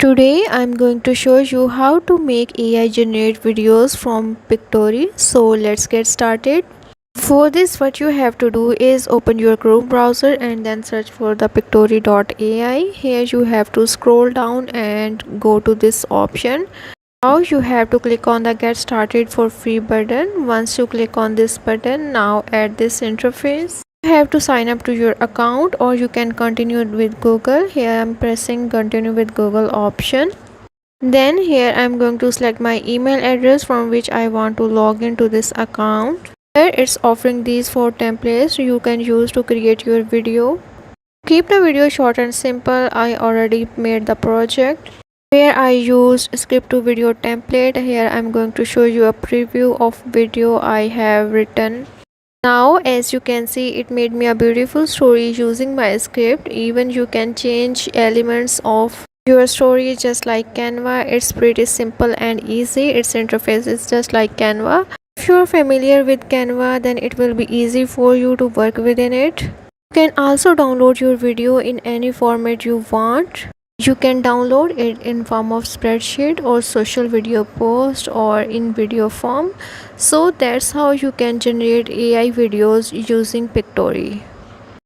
Today I'm going to show you how to make AI generate videos from Pictory. So let's get started. For this, what you have to do is open your Chrome browser and then search for the pictory.ai. Here you have to scroll down and go to this option. Now you have to click on the get started for free button. Once you click on this button, now at this interface you have to sign up to your account, or you can continue with Google. Here I'm pressing continue with Google option. Then here I'm going to select my email address from which I want to log into this account. Here it's offering these 4 templates you can use to create your video. Keep the video short and simple. I already made the project where I used script to video template. Here I'm going to show you a preview of video I have written. Now as you can see, it made me a beautiful story using my script. Even you can change elements of your story just like Canva. It's pretty simple and easy. Its interface is just like Canva. If you are familiar with Canva, then it will be easy for you to work within it. You can also download your video in any format you want. You can download it in form of spreadsheet or social video post or in video form. So that's how you can generate AI videos using Pictory.